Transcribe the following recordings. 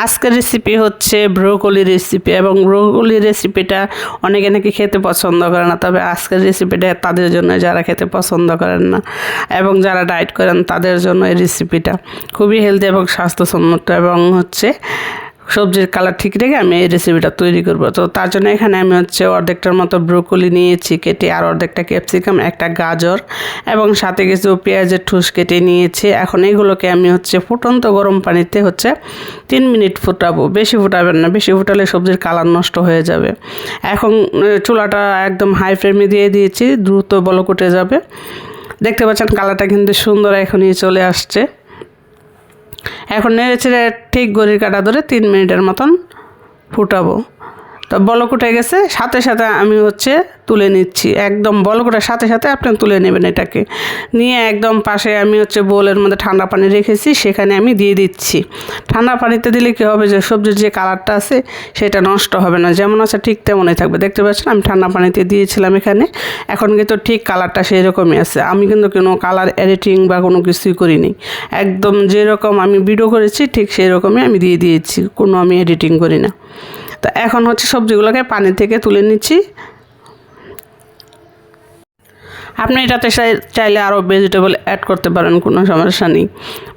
আজকের রেসিপি হচ্ছে broccoli recipe, এবং ব্রোকলি রেসিপিটা অনেকে নাকি খেতে পছন্দ করে না, তবে আজকের রেসিপিটা তাদের জন্য যারা খেতে পছন্দ করেন না এবং যারা ডায়েট করেন তাদের জন্য এই রেসিপিটা খুবই হেলদি এবং স্বাস্থ্যসম্মত, এবং হচ্ছে সবজির কালার ঠিক রেখে আমি এই রেসিপিটা তৈরি করব। তো তার জন্য এখানে আমি হচ্ছে অর্ধেকটার মতো ব্রোকলি নিয়েছি কেটে, আর অর্ধেকটা ক্যাপসিকাম, একটা গাজর এবং সাথে কিছু পেঁয়াজের ঠুস কেটে নিয়েছি। এখন এগুলোকে আমি হচ্ছে ফুটন্ত গরম পানিতে হচ্ছে 3 মিনিট ফুটাবো, বেশি ফুটাবেন না, বেশি ফুটালে সবজির কালার নষ্ট হয়ে যাবে। এখন চুলাটা একদম হাই ফ্লেমে দিয়ে দিয়েছি, দ্রুত বলক উঠে যাবে। দেখতে পাচ্ছেন কালারটা কিন্তু সুন্দর এখনই চলে আসছে। এখন নেড়েচেড়ে ঠিক ঘড়ির কাঁটা ধরে 3 মিনিটের মতন ফুটাবো। তো বলক উঠে গেছে, সাথে সাথে আমি হচ্ছে তুলে নিচ্ছি। একদম বলক ওঠার সাথে সাথে আপনি তুলে নেবেন এটাকে। নিয়ে একদম পাশে আমি হচ্ছে বোলের মধ্যে ঠান্ডা পানি রেখেছি, সেখানে আমি দিয়ে দিচ্ছি। ঠান্ডা পানিতে দিলে কী হবে, যে সবজির যে কালারটা আছে সেটা নষ্ট হবে না, যেমন আছে ঠিক তেমনই থাকবে। দেখতে পাচ্ছেন আমি ঠান্ডা পানিতে দিয়েছিলাম এখানে। এখন কিন্তু ঠিক কালারটা সেই রকমই আছে, আমি কিন্তু কোনো কালার এডিটিং বা কোনো কিছুই করিনি। একদম যেরকম আমি ভিডিও করেছি ঠিক সেই রকমই আমি দিয়ে দিয়েছি, কোনো আমি এডিটিং করি না। তো এখন হচ্ছে সবজিগুলোকে পানি থেকে তুলে নিচ্ছি। আপনি এটাতে চাইলে আরও ভেজিটেবল অ্যাড করতে পারেন, কোনো সমস্যা নেই,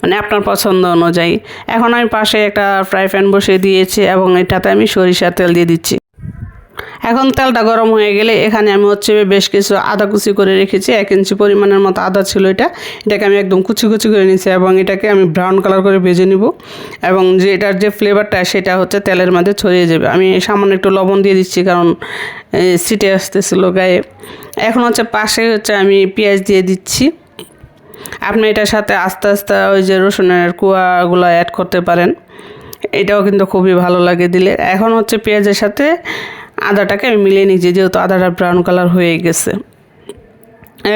মানে আপনার পছন্দ অনুযায়ী। এখন আমি পাশে একটা ফ্রাই প্যান বসিয়ে দিয়েছি এবং এটাতে আমি সরিষার তেল দিয়ে দিচ্ছি। এখন তেলটা গরম হয়ে গেলে এখানে আমি হচ্ছে বেশ কিছু আদা কুচি করে রেখেছি, 1 ইঞ্চি পরিমাণের মতো আদা ছিল এটাকে আমি একদম কুচি কুচি করে নিয়েছি, এবং এটাকে আমি ব্রাউন কালার করে ভেজে নিব, এবং যে এটার যে ফ্লেভারটা সেটা হচ্ছে তেলের মধ্যে ছড়িয়ে যাবে। আমি সামান্য একটু লবণ দিয়ে দিচ্ছি, কারণ ছিটে আসতেছিল গায়ে। এখন হচ্ছে পাশে হচ্ছে আমি পেঁয়াজ দিয়ে দিচ্ছি। আপনি এটার সাথে আস্তে আস্তে ওই যে রসুনের কুয়াগুলো অ্যাড করতে পারেন, এটাও কিন্তু খুবই ভালো লাগে দিলে। এখন হচ্ছে পেঁয়াজের সাথে আদাটাকে আমি মিলিয়ে নিচ্ছি, যেহেতু আদাটা ব্রাউন কালার হয়ে গেছে।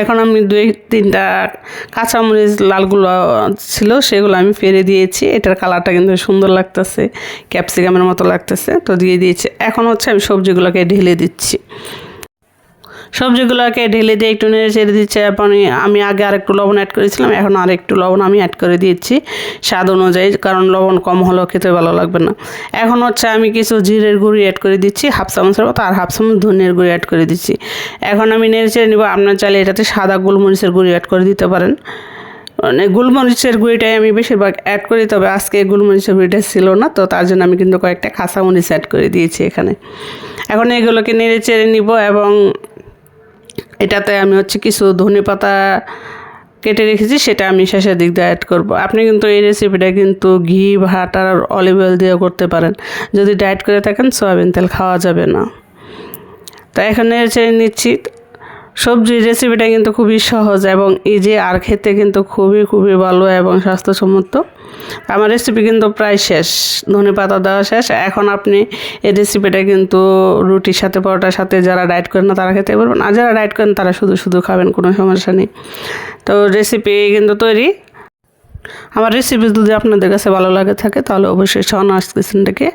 এখন আমি 2-3টা কাঁচামরিচ লালগুলো ছিল সেগুলো আমি ফেলে দিয়েছি। এটার কালারটা কিন্তু সুন্দর লাগতেছে, ক্যাপসিকামের মতো লাগতেছে, তো দিয়ে দিয়েছি। এখন হচ্ছে আমি সবজিগুলোকে ঢেলে দিচ্ছি। সবজিগুলোকে ঢেলে দিয়ে একটু নেড়ে ছেড়ে দিচ্ছি। আমি আগে আরেকটু লবণ অ্যাড করেছিলাম, এখন আরেকটু লবণ আমি অ্যাড করে দিচ্ছি স্বাদ অনুযায়ী, কারণ লবণ কম হলেও খেতে ভালো লাগবে না। এখন হচ্ছে আমি কিছু জিরের গুঁড়ি অ্যাড করে দিচ্ছি, 1/2 চামচের মতো, আর 1/2 চামচ ধনিয়ার গুঁড়ি অ্যাড করে দিচ্ছি। এখন আমি নেড়ে ছেড়ে নিব। আপনার চাইলে এটাতে সাদা গোলমরিচের গুঁড়ি অ্যাড করে দিতে পারেন, মানে গোলমরিচের গুঁড়িটাই আমি বেশিরভাগ অ্যাড করি, তবে আজকে গোলমরিচের গুঁড়িটা ছিল না, তো তার জন্য আমি কিন্তু কয়েকটা কাঁচামরিচ অ্যাড করে দিয়েছি এখানে। এখন এগুলোকে নেড়ে চেড়ে নিব, এবং এটাতে আমি হচ্ছে কিছু ধনেপাতা কেটে রেখেছি, সেটা আমি শেষের দিক দিয়ে অ্যাড করব। আপনি কিন্তু এই রেসিপিটা কিন্তু ঘি, বাটার আর অলিভ অয়েল দিয়েও করতে পারেন। যদি ডায়েট করে থাকেন সয়াবিন তেল খাওয়া যাবে না। তো এখন নেড়ে চেড়ে নিচ্ছি। সবজির রেসিপিটা কিন্তু খুবই সহজ এবং ইজি, আর খেতে কিন্তু খুবই খুবই ভালো এবং স্বাস্থ্যসম্মত। আমার রেসিপি কিন্তু প্রায় শেষ, ধনেপাতা দেওয়া শেষ। এখন আপনি এই রেসিপিটা কিন্তু রুটির সাথে, পরোটার সাথে যারা ডায়েট করেন না তারা খেতে পারবেন, আর যারা ডায়েট করেন তারা শুধু শুধু খাবেন, কোনো সমস্যা নেই। তো রেসিপি কিন্তু তৈরি। আমার রেসিপি যদি আপনাদের কাছে ভালো লাগে থাকে তাহলে অবশ্যই শাহনাজ কিচেনটাকে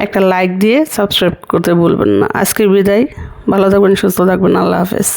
একটা লাইক দিয়ে সাবস্ক্রাইব করতে ভুলবেন না। আজকের বিদায়, ভালো থাকবেন, সুস্থ থাকবেন, আল্লাহ হাফেজ।